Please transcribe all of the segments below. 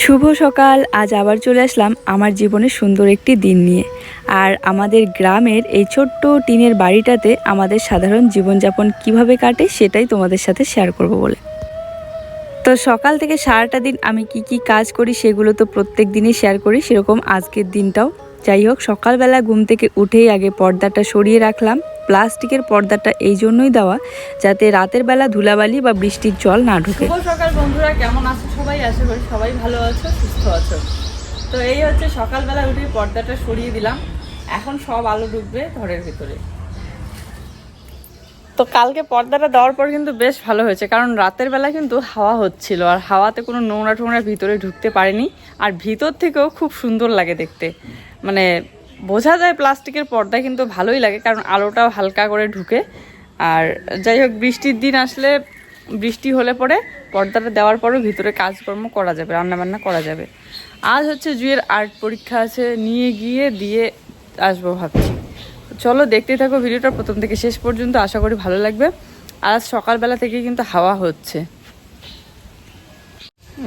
শুভ সকাল। আজ আবার চলে আসলাম আমার জীবনের সুন্দর একটি দিন নিয়ে। আর আমাদের গ্রামের এই ছোট্ট টিনের বাড়িটাতে আমাদের সাধারণ জীবনযাপন কিভাবে কাটে সেটাই তোমাদের সাথে শেয়ার করব বলে। তো সকাল থেকে সারাটা দিন আমি কি কাজ করি সেগুলো তো প্রত্যেক দিনই শেয়ার করি, সেরকম আজকের দিনটাও। যাই হোক, সকালবেলা ঘুম থেকে উঠেই আগে পর্দাটা সরিয়ে রাখলাম। প্লাস্টিকের পর্দাটা এই জন্যই দেওয়া যাতে রাতের বেলা ধুলাবালি বা বৃষ্টির জল না ঢুকে। শুভ সকাল বন্ধুরা, কেমন আছো সবাই? আশা করি সবাই ভালো আছো, সুস্থ আছো। তো এই হচ্ছে সকালবেলা উঠে পর্দাটা সরিয়ে দিলাম। এখন সব আলো ঢুকবে ঘরের ভিতরে। তো কালকে পর্দাটা দেওয়ার পর কিন্তু বেশ ভালো হয়েছে, কারণ রাতের বেলা কিন্তু হাওয়া হচ্ছিল আর হাওয়াতে কোনো নোংরা টোংরা ভিতরে ঢুকতে পারেনি। আর ভিতর থেকেও খুব সুন্দর লাগে দেখতে, মানে বোঝা যায় প্লাস্টিকের পর্দা কিন্তু ভালোই লাগে, কারণ আলোটাও হালকা করে ঢুকে। আর যাই হোক, বৃষ্টির দিন আসলে বৃষ্টি হলে পরে পর্দাটা দেওয়ার পরও ভিতরে কাজকর্ম করা যাবে, রান্নাবান্না করা যাবে। আজ হচ্ছে জুয়ের আর্ট পরীক্ষা আছে, নিয়ে গিয়ে দিয়ে আসবো ভাবছি। চলো দেখতে থাকো ভিডিওটা প্রথম থেকে শেষ পর্যন্ত, আশা করি ভালো লাগবে। আজ সকালবেলা থেকে কিন্তু হাওয়া হচ্ছে,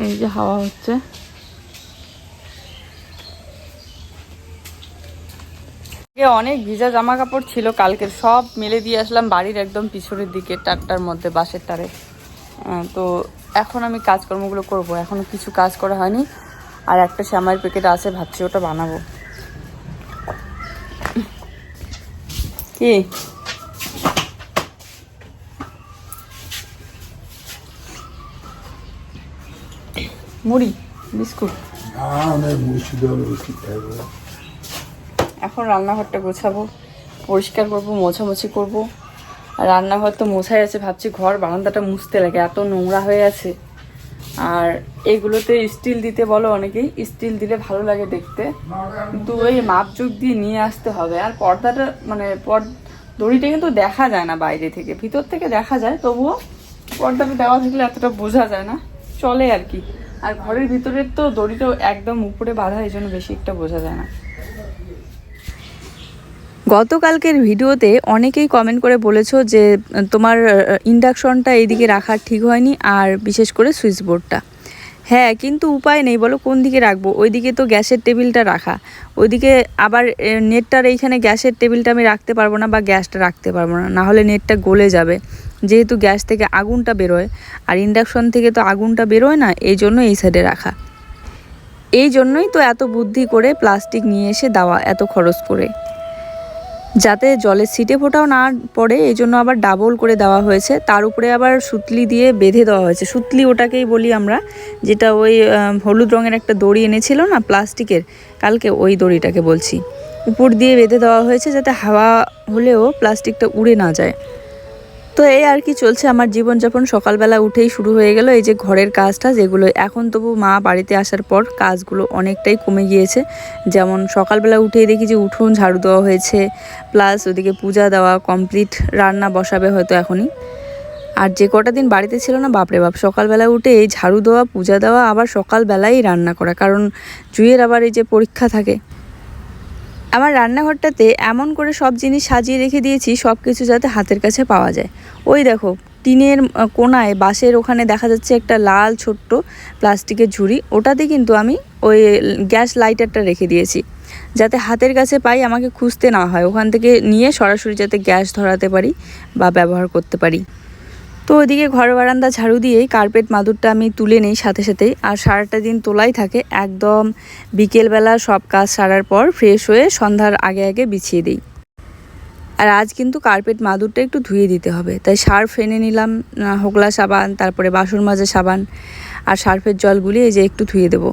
এই যে হাওয়া হচ্ছে। অনেক ভিজা জামা কাপড় ছিল কালকের, সব মেলে দিয়ে আসলাম বাড়ির একদম পিছনের দিকে টাটটার মধ্যে, বাঁশের তারে। তো এখন আমি কাজকর্মগুলো করব, এখনো কিছু কাজ করা হয়নি। আর একটা শ্যামাইয়ের প্যাকেট আছে, ভাবছি ওটা বানাবো। কি মুড়ি বিস্কুট? এখন রান্নাঘরটা গোছাবো, পরিষ্কার করবো, মোছামুছি করবো। আর রান্নাঘর তো মোছাই আছে, ভাবছি ঘর বারান্দাটা মুছতে লাগে, এত নোংরা হয়ে আছে। আর এগুলোতে স্টিল দিতে বলো অনেকেই, স্টিল দিলে ভালো লাগে দেখতে, কিন্তু ওই মাপজোক দিয়ে নিয়ে আসতে হবে। আর পর্দাটা মানে দড়িটা কিন্তু দেখা যায় না বাইরে থেকে, ভিতর থেকে দেখা যায়, তবুও পর্দাটা দেওয়া থাকলে এতটা বোঝা যায় না, চলে আর কি। আর ঘরের ভিতরের তো দড়িটাও একদম উপরে বাঁধা, এই জন্য বেশি একটা বোঝা যায় না। গতকালকের ভিডিওতে অনেকেই কমেন্ট করে বলেছো যে তোমার ইন্ডাকশনটা এইদিকে রাখা ঠিক হয়নি, আর বিশেষ করে সুইচ বোর্ডটা। হ্যাঁ, কিন্তু উপায় নেই, বলো কোন দিকে রাখবো? ওইদিকে তো গ্যাসের টেবিলটা রাখা, ওইদিকে আবার নেটটার এইখানে গ্যাসের টেবিলটা আমি রাখতে পারবো না, বা গ্যাসটা রাখতে পারবো না, নাহলে নেটটা গলে যাবে। যেহেতু গ্যাস থেকে আগুনটা বেরোয় আর ইন্ডাকশন থেকে তো আগুনটা বেরোয় না, এই জন্য এই সাইডে রাখা। এই জন্যই তো এত বুদ্ধি করে প্লাস্টিক নিয়ে এসে দেওয়া, এত খরচ করে, যাতে জলের ছিটে ফোটাও না পড়ে, এই জন্য আবার ডাবল করে দেওয়া হয়েছে। তার উপরে আবার সুতলি দিয়ে বেঁধে দেওয়া হয়েছে, সুতলি ওটাকেই বলি আমরা, যেটা ওই হলুদ রঙের একটা দড়ি এনেছিল না প্লাস্টিকের কালকে, ওই দড়িটাকে বলছি। উপর দিয়ে বেঁধে দেওয়া হয়েছে যাতে হাওয়া হলেও প্লাস্টিকটা উড়ে না যায়। তো এই আর কি চলছে আমার জীবনযাপন। সকালবেলা উঠেই শুরু হয়ে গেল এই যে ঘরের কাজটা, যেগুলো এখন তবু মা বাড়িতে আসার পর কাজগুলো অনেকটাই কমে গিয়েছে। যেমন সকালবেলা উঠেই দেখি যে উঠোন ঝাড়ু দেওয়া হয়েছে, প্লাস ওদিকে পূজা দেওয়া কমপ্লিট, রান্না বসাবে হয়তো এখনই। আর যে কটা দিন বাড়িতে ছিল না, বাপরে বাপ, সকালবেলা উঠে এই ঝাড়ু দেওয়া, পূজা দেওয়া, আবার সকালবেলাই রান্না করা, কারণ জুয়ের আবার এই যে পরীক্ষা থাকে। আমার রান্নাঘরটাতে এমন করে সব জিনিস সাজিয়ে রেখে দিয়েছি, সব কিছু যাতে হাতের কাছে পাওয়া যায়। ওই দেখো, টিনের কোনায় বাঁশের ওখানে দেখা যাচ্ছে একটা লাল ছোট্ট প্লাস্টিকের ঝুড়ি, ওটাতে কিন্তু আমি ওই গ্যাস লাইটারটা রেখে দিয়েছি, যাতে হাতের কাছে পাই, আমাকে খুঁজতে না হয়, ওখান থেকে নিয়ে সরাসরি যাতে গ্যাস ধরাতে পারি বা ব্যবহার করতে পারি। তো ওইদিকে ঘর বারান্দা ঝাড়ু দিয়েই কার্পেট মাদুরটা আমি তুলে নেই সাথে সাথেই, আর সারাটা দিন তোলাই থাকে, একদম বিকেলবেলা সব কাজ সারার পর ফ্রেশ হয়ে সন্ধ্যার আগে আগে বিছিয়ে দিই। আর আজ কিন্তু কার্পেট মাদুরটা একটু ধুয়ে দিতে হবে, তাই সার্ফ এনে নিলাম, হোগলা সাবান, তারপরে বাসন মাজা সাবান আর সার্ফের জলগুলি এই যে একটু ধুয়ে দেবো।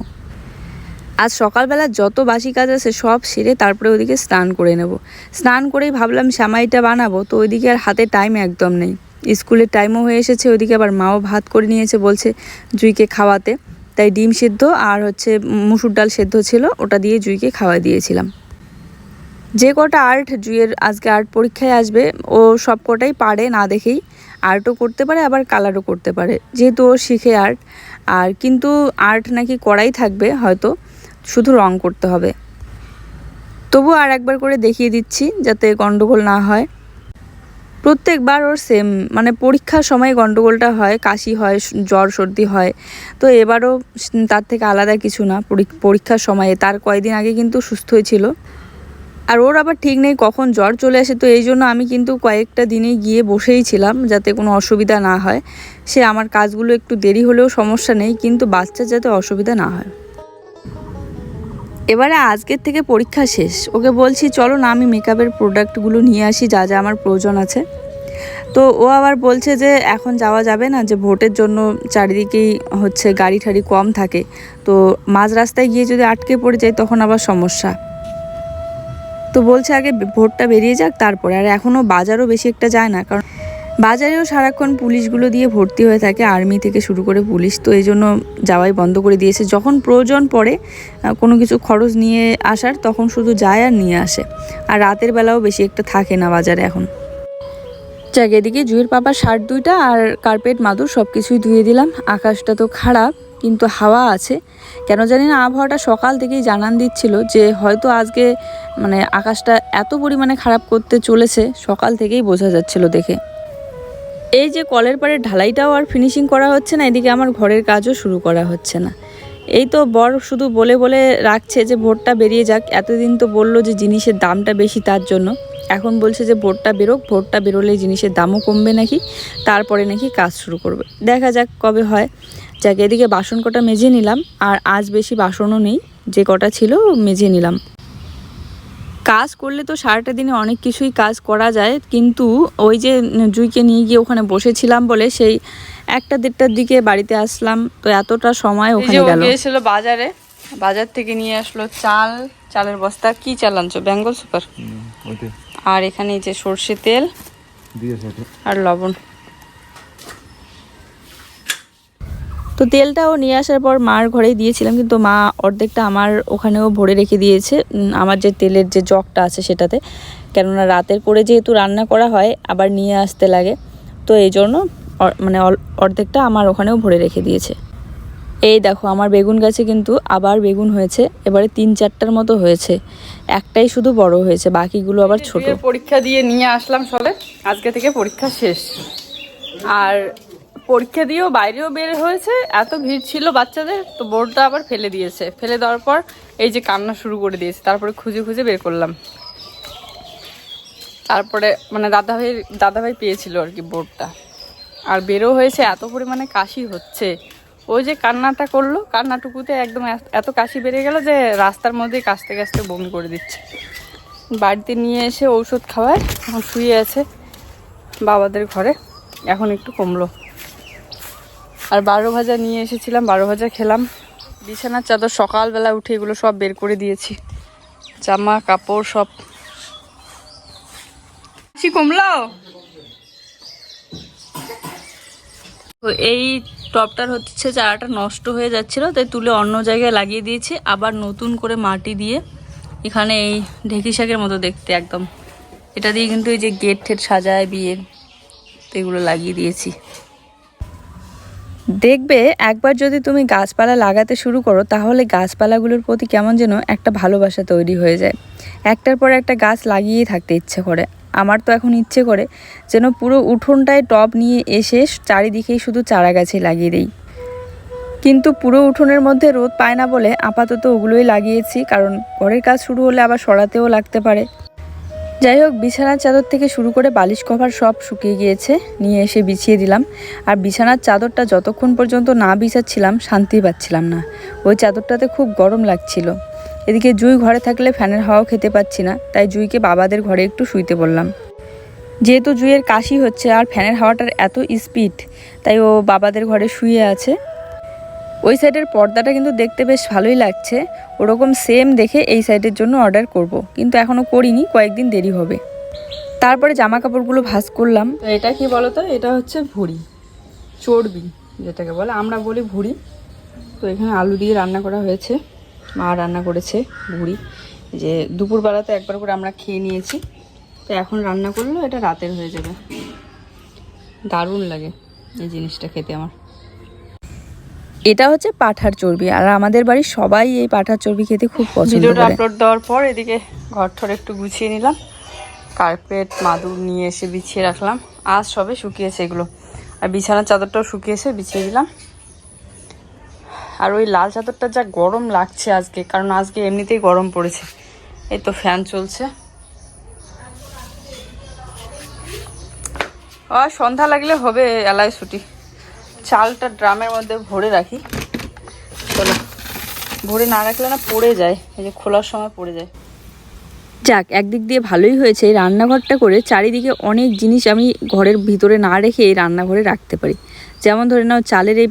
আজ সকালবেলা যত বাসি কাজ আছে সব সেরে তারপরে ওইদিকে স্নান করে নেব। স্নান করেই ভাবলাম শ্যামাইটা বানাবো, তো ওইদিকে আর হাতে টাইম একদম নেই, স্কুলের টাইমও হয়ে এসেছে। ওইদিকে আবার মাও ভাত করে নিয়েছে, বলছে জুইকে খাওয়াতে, তাই ডিম সেদ্ধ আর হচ্ছে মুসুর ডাল সেদ্ধ ছিল, ওটা দিয়ে জুইকে খাওয়া দিয়েছিলাম। যে কটা আর্ট জুইয়ের আজকে আর্ট পরীক্ষায় আসবে, ও সব কটাই পারে না দেখেই, আর্টও করতে পারে আবার কালারও করতে পারে, যেহেতু ও শিখে আর্ট। আর কিন্তু আর্ট নাকি করাই থাকবে, হয়তো শুধু রং করতে হবে। তবু আর একবার করে দেখিয়ে দিচ্ছি যাতে গন্ডগোল না হয়। প্রত্যেকবার ওর সেম, মানে পরীক্ষার সময় গন্ডগোলটা হয়, কাশি হয়, জ্বর সর্দি হয়। তো এবারও তার থেকে আলাদা কিছু না, পরীক্ষার সময়ে তার কয়েকদিন আগে কিন্তু সুস্থ হয়েছিল। আর ওর আবার ঠিক নেই কখন জ্বর চলে আসে, তো এই জন্য আমি কিন্তু কয়েকটা দিনেই গিয়ে বসেই ছিলাম যাতে কোনো অসুবিধা না হয়। সে আমার কাজগুলো একটু দেরি হলেও সমস্যা নেই, কিন্তু বাচ্চার যাতে অসুবিধা না হয়। এবারে আজকের থেকে পরীক্ষা শেষ, ওকে বলছি চলো না আমি মেকআপের প্রোডাক্টগুলো নিয়ে আসি যা যা আমার প্রয়োজন আছে। তো ও আবার বলছে যে এখন যাওয়া যাবে না, যে ভোটের জন্য চারিদিকেই হচ্ছে গাড়ি ঠাড়ি কম থাকে, তো মাঝ রাস্তায় গিয়ে যদি আটকে পড়ে যায় তখন আবার সমস্যা। তো বলছে আগে ভোটটা বেরিয়ে যাক তারপরে। আর এখনও বাজারও বেশি একটা যায় না, কারণ বাজারেও সারাক্ষণ পুলিশগুলো দিয়ে ভর্তি হয়ে থাকে, আর্মি থেকে শুরু করে পুলিশ, তো এই জন্য যাওয়াই বন্ধ করে দিয়েছে। যখন প্রয়োজন পড়ে কোনো কিছু খরচ নিয়ে আসার তখন শুধু যায় আর নিয়ে আসে, আর রাতের বেলাও বেশি একটা থাকে না বাজারে এখন। যাক, এদিকে জুয়ের পাপার শার্ট দুইটা আর কার্পেট মাদুর সব কিছুই ধুয়ে দিলাম। আকাশটা তো খারাপ কিন্তু হাওয়া আছে, কেন জানি না আবহাওয়াটা সকাল থেকেই জানান দিচ্ছিল যে হয়তো আজকে মানে আকাশটা এত পরিমাণে খারাপ করতে চলেছে, সকাল থেকেই বোঝা যাচ্ছিল দেখে। এই যে কলের পাড়ে ঢালাইটাও আর ফিনিশিং করা হচ্ছে না, এদিকে আমার ঘরের কাজও শুরু করা হচ্ছে না। এই তো বর শুধু বলে বলে রাখছে যে ভোটটা বেরিয়ে যাক, এতদিন তো বললো যে জিনিসের দামটা বেশি তার জন্য, এখন বলছে যে ভোটটা বেরোক, ভোটটা বেরোলে জিনিসের দামও কমবে নাকি, তারপরে নাকি কাজ শুরু করবে। দেখা যাক কবে হয়। যাক, এদিকে বাসন কটা মেজে নিলাম, আর আজ বেশি বাসনও নেই, যে কটা ছিল মেজে নিলাম। কাজ করলে তো সারাটা দিনে অনেক কিছুই কাজ করা যায়, কিন্তু ওই যে জুইকে নিয়ে গিয়ে ওখানে বসেছিলাম বলে সেই 1টা-1:30টার দিকে বাড়িতে আসলাম, তো এতটা সময় ওখানে গেল। গিয়েছিল বাজারে, বাজার থেকে নিয়ে আসলো চালের বস্তা। কি চাল আনছো? বেঙ্গল সুপার। আর এখানে এই যে সর্ষে তেল আর লবণ। তো তেলটাও নিয়ে আসার পর মার ঘরেই দিয়েছিলাম, কিন্তু মা অর্ধেকটা আমার ওখানেও ভরে রেখে দিয়েছে, আমার যে তেলের যে জগটা আছে সেটাতে, কেননা রাতের করে যেহেতু রান্না করা হয় আবার নিয়ে আসতে লাগে, তো এই জন্য মানে অর্ধেকটা আমার ওখানেও ভরে রেখে দিয়েছে। এই দেখো আমার বেগুন গাছে কিন্তু আবার বেগুন হয়েছে, এবারে 3-4টার মতো হয়েছে, একটাই শুধু বড় হয়েছে, বাকিগুলো আবার ছোট। পরীক্ষা দিয়ে নিয়ে আসলাম সবে, আজকে থেকে পরীক্ষা শেষ। আর পরীক্ষা দিয়েও বাইরেও বের হয়েছে, এত ভিড় ছিল বাচ্চাদের, তো বোর্ডটা আবার ফেলে দিয়েছে। ফেলে দেওয়ার পর এই যে কান্না শুরু করে দিয়েছে, তারপরে খুঁজে খুঁজে বের করলাম। তারপরে মানে দাদাভাই পেয়েছিল আর কি বোর্ডটা, আর বেরও হয়েছে, এত পরিমাণে কাশি হচ্ছে। ওই যে কান্নাটা করলো, কান্নাটুকুতে একদম এত কাশি বেড়ে গেল যে রাস্তার মধ্যে কাশতে কাশতে বমি করে দিচ্ছে। বাড়িতে নিয়ে এসে ঔষধ খাওয়ায়, এখন শুয়ে আছে বাবাদের ঘরে, এখন একটু কমলো। আর 12 ভাজা নিয়ে এসেছিলাম, 12 ভাজা খেলাম। বিছানার চাদর সকালবেলা উঠে এগুলো সব বের করে দিয়েছি, জামা কাপড় সব। কমলো। তো এই টবটার হচ্ছে চারাটা নষ্ট হয়ে যাচ্ছিল, তাই তুলে অন্য জায়গায় লাগিয়ে দিয়েছি, আবার নতুন করে মাটি দিয়ে এখানে এই ঢেঁকি শাকের মতো দেখতে একদম, এটা দিয়ে কিন্তু এই যে গেট ঠেট সাজায় বিয়ের, তো এগুলো লাগিয়ে দিয়েছি। দেখবে একবার যদি তুমি গাছপালা লাগাতে শুরু করো, তাহলে গাছপালাগুলোর প্রতি কেমন যেন একটা ভালোবাসা তৈরি হয়ে যায়, একটার পর একটা গাছ লাগিয়েই থাকতে ইচ্ছে করে। আমার তো এখন ইচ্ছে করে যেন পুরো উঠোনটায় টব নিয়ে এসে চারিদিকেই শুধু চারা গাছে লাগিয়ে দিই, কিন্তু পুরো উঠোনের মধ্যে রোদ পায় না বলে আপাতত ওগুলোই লাগিয়েছি, কারণ ঘরের কাজ শুরু হলে আবার সরাতেও লাগতে পারে। যাই হোক, বিছানার চাদর থেকে শুরু করে বালিশ কভার সব শুকিয়ে গিয়েছে, নিয়ে এসে বিছিয়ে দিলাম। আর বিছানার চাদরটা যতক্ষণ পর্যন্ত না বিছাচ্ছিলাম শান্তি পাচ্ছিলাম না, ওই চাদরটাতে খুব গরম লাগছিল। এদিকে জুই ঘরে থাকলে ফ্যানের হাওয়াও খেতে পাচ্ছি না, তাই জুইকে বাবাদের ঘরে একটু শুইতে বললাম। যেহেতু জুইয়ের কাশি হচ্ছে আর ফ্যানের হাওয়াটার এত স্পিড, তাই ও বাবাদের ঘরে শুয়ে আছে। ওই সাইডের পর্দাটা কিন্তু দেখতে বেশ ভালোই লাগছে, ওরকম সেম দেখে এই সাইডের জন্য অর্ডার করব, কিন্তু এখনও করিনি, কয়েকদিন দেরি হবে। তারপরে জামা কাপড়গুলো ভাঁজ করলাম। তো এটা কি বলো তো, এটা হচ্ছে ভুঁড়ি, চর্বি যেটাকে বলে, আমরা বলি ভুঁড়ি। তো এখানে আলু দিয়ে রান্না করা হয়েছে, মা রান্না করেছে ভুঁড়ি, যে দুপুরবেলাতে একবার করে আমরা খেয়ে নিয়েছি, তো এখন রান্না করলো, এটা রাতের হয়ে যাবে। দারুণ লাগে এই জিনিসটা খেতে আমার। এটা হচ্ছে পাঁঠার চর্বি, আর আমাদের বাড়ির সবাই এই পাঁঠার চর্বি খেতে খুব পছন্দ করে। ভিডিওটা আপলোড দেওয়ার পর এদিকে ঘর ঠর একটু গুছিয়ে নিলাম, কার্পেট মাদুর নিয়ে এসে বিছিয়ে রাখলাম, আজ সবে শুকিয়েছে এগুলো। আর বিছানার চাদরটাও শুকিয়েছে, বিছিয়ে দিলাম। আর ওই লাল চাদরটা যা গরম লাগছে আজকে, কারণ আজকে এমনিতেই গরম পড়েছে। এই তো ফ্যান চলছে। আর সন্ধ্যা লাগলে হবে এলাই ছুটি। চালটা ড্রামের মধ্যে ভরে রাখি, চলো। ভরে না রাখলে না পড়ে যায়, এই যে খোলার সময় পড়ে যায়। যাক, একদিক দিয়ে ভালোই হয়েছে রান্নাঘরটা করে চারিদিকে অনেক জিনিস আমি ঘরের ভিতরে না রেখে এই রান্নাঘরে রাখতে পারি। যেমন ধরে নাও চালের এই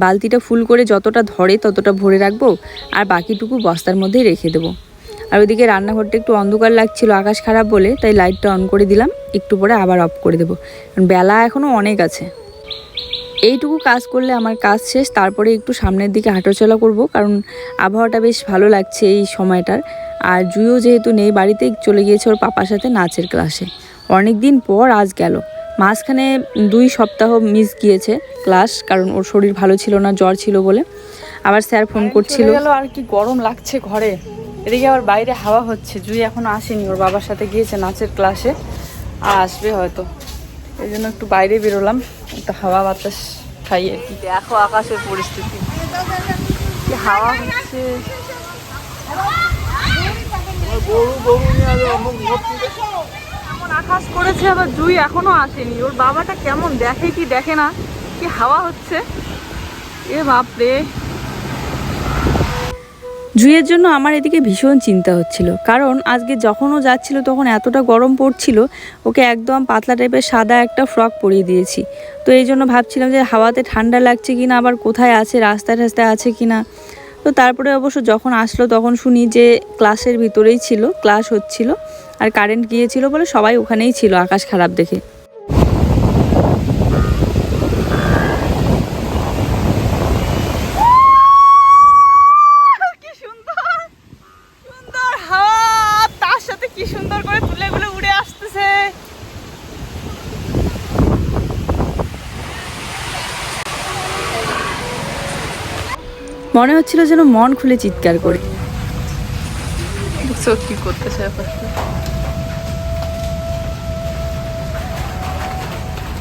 বালতিটা ফুল করে যতটা ধরে ততটা ভরে রাখবো, আর বাকিটুকু বস্তার মধ্যেই রেখে দেবো। আর ওইদিকে রান্নাঘরটা একটু অন্ধকার লাগছিল আকাশ খারাপ বলে, তাই লাইটটা অন করে দিলাম, একটু পরে আবার অফ করে দেবো, কারণ বেলা এখনও অনেক আছে। এইটুকু কাজ করলে আমার কাজ শেষ। তারপরে একটু সামনের দিকে হাঁটাচলা করব, কারণ আবহাওয়াটা বেশ ভালো লাগছে এই সময়টার। আর জুইও যেহেতু নেই বাড়িতে, চলে গিয়েছে ওর পাপার সাথে নাচের ক্লাসে। অনেক দিন পর আজ গেল। মাঝখানে 2 সপ্তাহ মিস গিয়েছে ক্লাস, কারণ ওর শরীর ভালো ছিল না, জ্বর ছিল বলে। আবার স্যার ফোন করছিল। আর কি গরম লাগছে ঘরে, এদিকে আবার বাইরে হাওয়া হচ্ছে। জুই এখনো আসেনি, ওর বাবার সাথে গিয়েছে নাচের ক্লাসে, আর আসবে হয়তো। এই জন্য একটু বাইরে বেরোলাম, একটু হাওয়া বাতাস খাই আর কি। দেখো আকাশের পরিস্থিতি, কি হাওয়া হচ্ছে। এমন আকাশ করেছে, আবার জুই এখনো আসেনি। ওর বাবাটা কেমন দেখে কি দেখে না, কি হাওয়া হচ্ছে, এ বাপরে। জুইয়ের জন্য আমার এদিকে ভীষণ চিন্তা হচ্ছিল, কারণ আজকে যখন ও যাচ্ছিল তখন এতটা গরম পড়ছিল, ওকে একদম পাতলা টাইপের সাদা একটা ফ্রক পরিয়ে দিয়েছি। তো এই জন্য ভাবছিলাম যে হাওয়াতে ঠান্ডা লাগছে কিনা, আবার কোথায় আছে, রাস্তায় রাস্তায় আছে কিনা। তো তারপরে অবশ্য যখন আসলো তখন শুনি যে ক্লাসের ভিতরেই ছিল, ক্লাস হচ্ছিল, আর কারেন্ট গিয়েছিল বলে সবাই ওখানেই ছিল আকাশ খারাপ দেখে। কি সুন্দর করে তুলেগুলো উড়ে আসতেছে। মনে হচ্ছিল যেন মন খুলে চিৎকার করে। দেখছো কি করতেছে,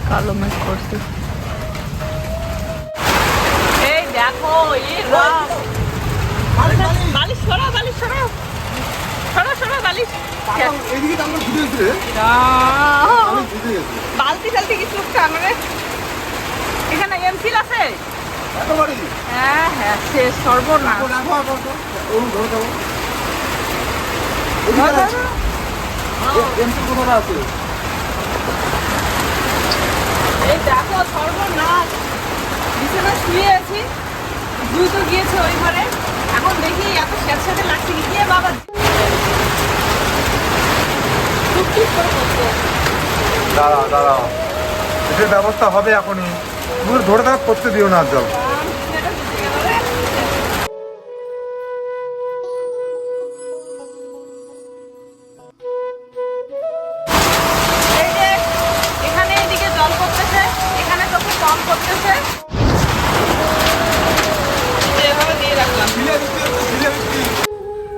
কালো মেঘ করছে। এই দেখো, বালিশ সরা, বালিশ সরা, সরা সরা বালিশ। বালতি টালতি কিছু কামড়ে। এখানে এমসিল আছে। হ্যাঁ হ্যাঁ, শেষ সর্বনাশ। এই দেখো সর্বনাশ, বিছানা শুয়ে আছি, জুই তো গিয়েছে ওই ঘরে। এখন দেখি এত স্যাঁতস্যাঁতে লাগছে কি বাবা। দাঁড়াও, এটার ব্যবস্থা হবে এখনই। তুমি ধরে থাক, করতে দিও না জল। এখানে এদিকে জল পড়তেছে, এখানে তো খুব কম পড়তেছে। এভাবে দিয়ে রাখলাম।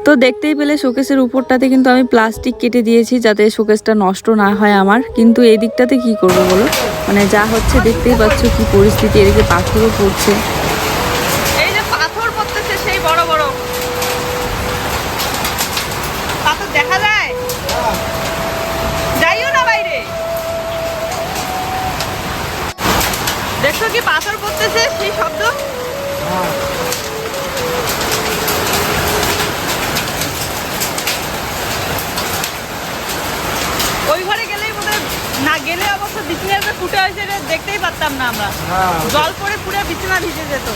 তো দেখতেই পেলে শোকেসের উপরটাতে কিন্তু আমি প্লাস্টিক কেটে দিয়েছি, যাতে শোকেসটা নষ্ট না হয় আমার। কিন্তু এই দিকটাতে কি করব বলো, মানে যা হচ্ছে দেখতেই পাচ্ছ কি পরিস্থিতি। এদিকে পাথরও পড়ছে, এই যে পাথর পড়তেছে, সেই বড় বড় পাথর দেখা যায়। যাইও না বাইরে, দেখছো কি পাথর পড়তেছে, সেই শব্দ। ওই ঘরে গেলেই বোধহয়, না গেলে অবশ্য বিছানাটা ফুটে হয়েছে, দেখতেই পারতাম না আমরা। জল পড়ে পুরো বিছানা ভিজে যেত।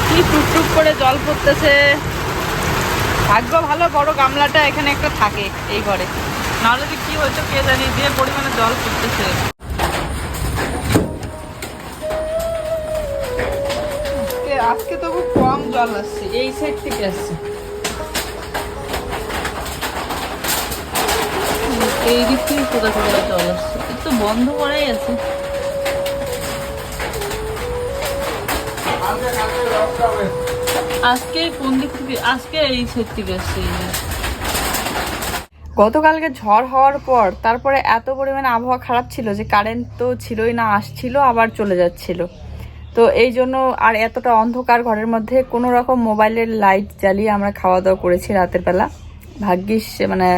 কি টুকটুক করে জল পড়তেছে। ভাগ্য ভালো বড় গামলাটা এখানে একটা থাকে এই ঘরে, নাহলে যে কি হয়তো কে জানি, যে পরিমাণে জল পড়তেছে। আজকে তো খুব কম জল আসছে, এই সাইড থেকে আসছে। এই দিক থেকে কোথা থেকে জল আসছে, তো বন্ধ করাই আছে। আজকে কোন দিক থেকে, আজকে এই সাইড থেকে আসছে। গতকালকে ঝড় হওয়ার পর তারপরে এত পরিমাণে আবহাওয়া খারাপ ছিল যে কারেন্ট তো ছিলই না, আসছিল আবার চলে যাচ্ছিল। তো এই জন্য আর এতটা অন্ধকার ঘরের মধ্যে কোনো রকম মোবাইলের লাইট জ্বালিয়ে আমরা খাওয়া দাওয়া করেছি রাতের বেলা। ভাগ্যিস মানে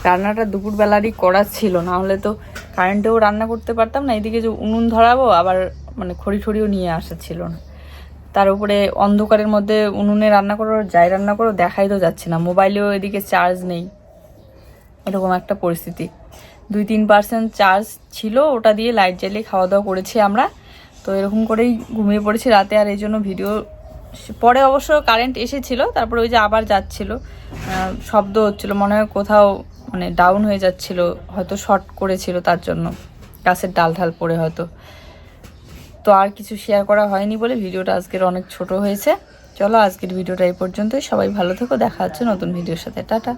রান্নাটা দুপুরবেলারই করা ছিল, না হলে তো কারেন্টেও রান্না করতে পারতাম না। এদিকে যে উনুন ধরাবো আবার মানে খড়ি ঠড়িও নিয়ে আসা ছিল না, তার উপরে অন্ধকারের মধ্যে উনুনে রান্না করো যাই রান্না করো দেখাই তো যাচ্ছে না, মোবাইলেও এদিকে চার্জ নেই, এরকম একটা পরিস্থিতি। 2-3% চার্জ ছিল, ওটা দিয়ে লাইট জ্বালিয়ে খাওয়া দাওয়া করেছি আমরা। তো এরকম করেই ঘুমিয়ে পড়েছি রাতে। আর এই জন্য ভিডিও পরে অবশ্য কারেন্ট এসেছিল, তারপরে ওই যে আবার যাচ্ছিল, শব্দ হচ্ছিল, মনে হয় কোথাও মানে ডাউন হয়ে যাচ্ছিল, হয়তো শর্ট করেছিল, তার জন্য গাছের ডাল ঢাল পড়ে হয়তো। তো আর কিছু শেয়ার করা হয়নি বলে ভিডিওটা আজকের অনেক ছোট হয়েছে। চলো আজকের ভিডিওটা এই পর্যন্তই, সবাই ভালো থেকো, দেখা হচ্ছে নতুন ভিডিওর সাথে, টাটা।